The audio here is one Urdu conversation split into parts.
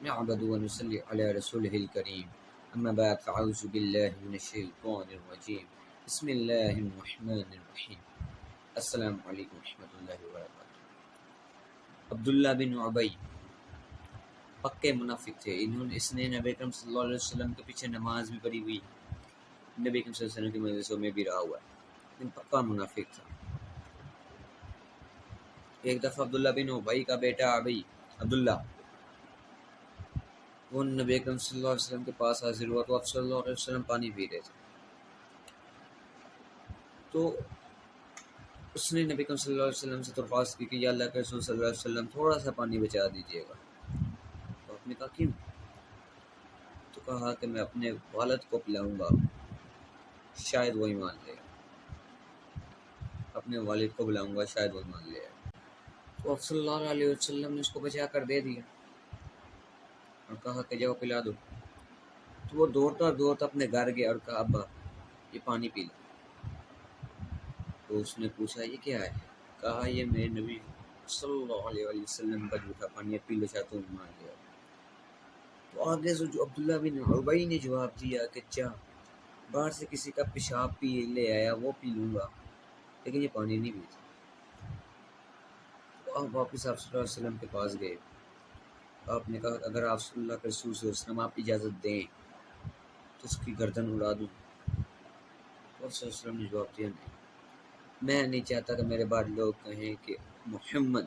نعبد ونصلي على رسوله الكريم أما بعد فأعوذ بالله من الشيطان الرجيم بسم الله الرحمن الرحیم السلام علیکم ورحمۃ اللہ وبرکاتہ۔ عبداللہ بن ابی پکے منافق تھے۔ اس نے نبی اکرم صلی اللہ علیہ وسلم کے پیچھے نماز بھی پڑھی ہوئی، نبی اکرم صلی اللہ علیہ وسلم کی مجلسوں میں بھی رہا ہوا ہے، لیکن پکا منافق تھا۔ ایک دفعہ عبداللہ بن ابی کا بیٹا عبداللہ وہ نبی اکرم صلی اللہ علیہ وسلم کے پاس حاضر ہوا تو آپ صلی اللہ علیہ وسلم پانی پی رہے تھے، تو اس نے نبی اکرم صلی اللہ علیہ وسلم سے درخواست کی کہ یا اللہ کے رسول صلی اللہ علیہ وسلم تھوڑا سا پانی بچا دیجیے گا۔ تو آپ نے کہا کیوں؟ تو کہا کہ میں اپنے والد کو پلاؤں گا، شاید وہ ایمان لے گا، اپنے والد کو بلاؤں گا، شاید وہ ایمان لے گا۔ تو آپ صلی اللہ علیہ وسلم نے اس کو بچا کر دے دیا اور کہا کہ جاؤ پلا دو۔ تو وہ دوڑتا اپنے گھر گیا اور کہا ابا یہ پانی پی لو۔ تو اس نے پوچھا یہ کیا ہے؟ کہا یہ میرے نبی صلی اللہ علیہ وسلم کا جھوٹا پانی ہے، پی لو چاہتا ہوں ایمان لے آؤ۔ تو آگے سے جو عبداللہ بن ابی نے جواب دیا کہ چا باہر سے کسی کا پیشاب پی لے آیا وہ پی لوں گا، لیکن یہ پانی نہیں پیتا۔ تو آپ واپس آپ صلی اللہ علیہ وسلم کے پاس گئے، آپ نے کہا اگر آپ صلی اللہ کے رسول صلی اللہ علیہ وسلم آپ اجازت دیں تو اس کی گردن اڑا دوں۔ تو آپ صلی اللہ علیہ وسلم نے جواب دیا نہیں، میں نہیں چاہتا کہ میرے بعد لوگ کہیں کہ محمد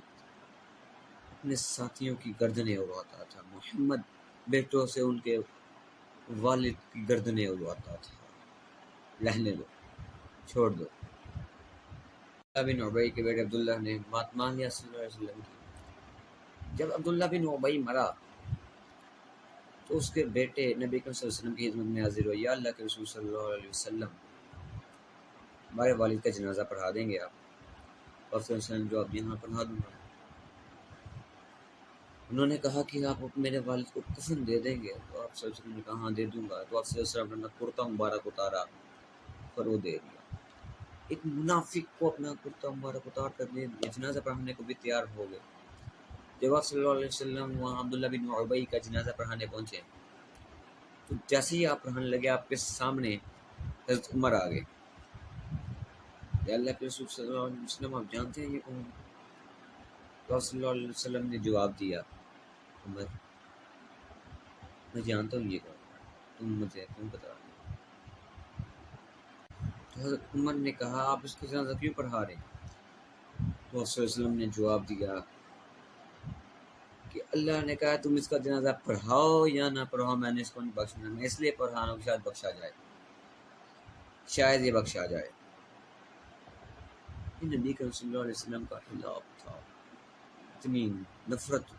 اپنے ساتھیوں کی گردنیں اڑواتا تھا، محمد بیٹوں سے ان کے والد کی گردنیں اڑواتا تھا، رہنے دو، چھوڑ دو۔ عبداللہ بن ابی کے بیٹے عبداللہ نے بات مان لیا صلی اللہ علیہ وسلم کی۔ جب عبداللہ بن ابی مرا تو اس کے بیٹے نبی اکرم صلی اللہ علیہ وسلم کی خدمت میں حاضر ہوئے، یا اللہ کے رسول صلی اللہ علیہ وسلم ہمارے والد کا جنازہ پڑھا دیں گے آپ؟ اور صلی اللہ علیہ وسلم جواب دیا ہاں پڑھا دوں گا۔ انہوں نے کہا کہ آپ میرے والد کو کفن دے دیں گے؟ تو آپ صلی اللہ علیہ وسلم نے کہا ہاں دے دوں گا۔ تو آپ صلی اللہ علیہ وسلم نے کرتا مبارک اتارا اور وہ دے دیا۔ ایک منافق کو اپنا کرتا مبارک اتار کر دے دیا، جنازہ پڑھانے کو بھی تیار ہو گئے۔ جب آپ صلی اللہ علیہ وسلم وہاں عبداللہ بن ابی کا جنازہ پڑھانے پہنچے تو جیسے ہی آپ پڑھانے لگے آپ کے سامنے حضرت عمر آ گئے۔ یا اللہ کے رسول صلی اللہ علیہ وسلم آپ جانتے ہیں یہ کون ہے؟ تو آپ صلی اللہ علیہ وسلم نے جواب دیا عمر میں جانتا ہوں یہ کون ہے، تم مجھے کیوں بتا رہے ہو؟ تو حضرت عمر نے کہا آپ اس کو جنازہ کیوں پڑھا رہے ہیں؟ تو آپ صلی اللہ علیہ وسلم نے جواب دیا کہ اللہ نے کہا تم اس کا جنازہ پڑھاؤ یا نہ پڑھاؤ میں نے اس کو نہیں بخشنا، میں اس لیے پڑھا رہا ہوں شاید بخشا جائے، شاید یہ بخشا جائے۔ یہ نبی کریم صلی اللہ علیہ وسلم کا خلاف تھا، اتنی نفرت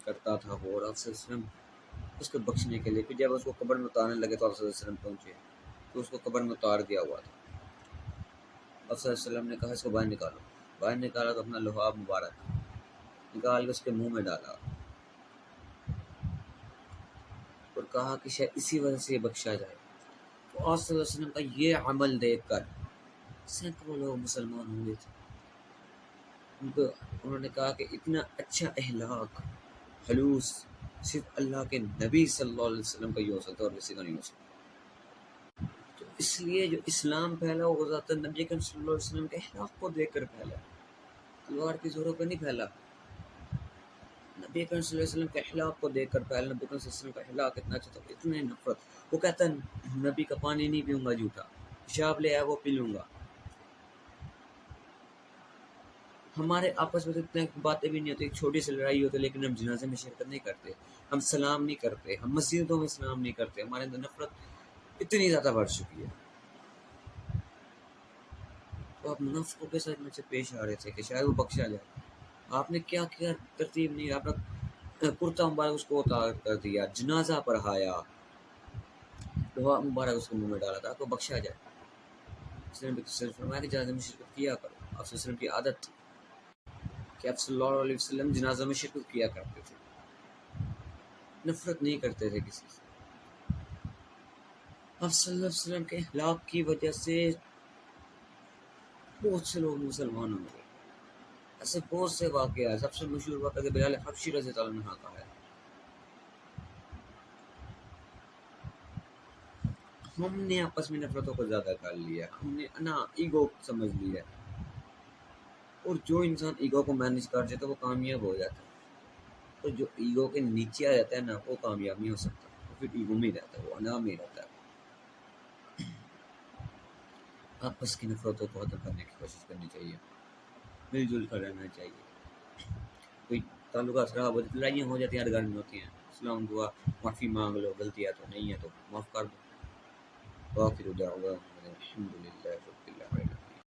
کرتا تھا وہ، اور آپ صلی اللہ علیہ وسلم اس کو بخشنے کے لیے پھر جب اس کو قبر میں اتارنے لگے تو آپ صلی اللہ علیہ وسلم پہنچے تو اس کو قبر میں اتار دیا ہوا تھا۔ آپ صلی اللہ علیہ وسلم نے کہا اس کو باہر نکالو، باہر نکالا تو اپنا لحاف مبارک نکال کے اس کے منہ میں ڈالا اور کہا کہ شاید اسی وجہ سے یہ بخشا جائے۔ تو آپ صلی اللہ علیہ وسلم کا یہ عمل دیکھ کر سینکڑوں لوگ مسلمان ہوئے تھے۔ انہوں نے کہا کہ اتنا اچھا اخلاق خلوص صرف اللہ کے نبی صلی اللہ علیہ وسلم کا ہی ہو سکتا ہے اور کسی کا نہیں ہو سکتا۔ تو اس لیے جو اسلام پھیلا وہ ذات نبی صلی اللہ علیہ وسلم کے اخلاق کو دیکھ کر پھیلا، تلوار کی زوروں پہ نہیں پھیلا، نبی کریم صلی اللہ علیہ وسلم کے اخلاق کو دیکھ کر پہلے نبی کریم صلی اللہ علیہ وسلم کا اخلاق اتنا اچھا تھا، اتنے نفرت، وہ کہتا ہے نبی کا پانی نہیں پیوں گا جھوٹا، پیشاب لے آیا وہ پی لوں گا۔ ہمارے آپس میں اتنے باتیں بھی نہیں ہوتی، ایک چھوٹی سی لڑائی ہوتی لیکن ہم جنازے میں شرکت نہیں کرتے، ہم سلام نہیں کرتے، ہم مسجدوں میں سلام نہیں کرتے، ہمارے اندر نفرت اتنی زیادہ بڑھ چکی ہے۔ تو آپ منافقوں کے ساتھ مجھ سے پیش آ رہے تھے کہ شاید وہ بخشا جائے، آپ نے کیا کیا ترتیب نہیں، آپ نے کرتا مبارک اس کو اتار کر دیا، جنازہ پڑھایا، دعا مبارک اس کو منہ میں ڈالا تھا کو بخشا جائے۔ اس نے فرمایا کہ جنازے میں شرکت کیا کرو، آپ صلی اللہ علیہ وسلم کی عادت تھی کہ آپ صلی اللہ علیہ وسلم جنازہ میں شرکت کیا کرتے تھے، نفرت نہیں کرتے تھے کسی سے۔ آپ صلی اللہ علیہ وسلم کے اخلاق کی وجہ سے بہت سے لوگ مسلمان ہو گئے، ایسے بہت سے واقعات، سب سے مشہور واقعہ بلال حبشی رضی اللہ عنہ کا ہے۔ ہم نے آپس میں نفرتوں کو زیادہ کر لیا، ہم نے نا ایگو سمجھ لیا، اور جو انسان ایگو کو مینیج کر جاتا ہے وہ کامیاب ہو جاتا ہے، اور جو ایگو کے نیچے آ جاتا ہے نا وہ کامیاب نہیں ہو سکتا، وہ پھر ایگو میں رہتا ہے، وہ انا میں رہتا ہے۔ آپس کی نفرتوں کو ختم کرنے کی کوشش کرنی چاہیے، مل جل کر رہنا چاہیے۔ کوئی تعلقات خراب ہوتے لڑائیاں ہو جاتی ہیں، ہر گھر میں ہوتی ہیں، اسلام دعا معافی مانگ لو، غلطی ہے تو نہیں ہے تو معاف کر دو، باقی دعوانا الحمد للہ رب العالمین۔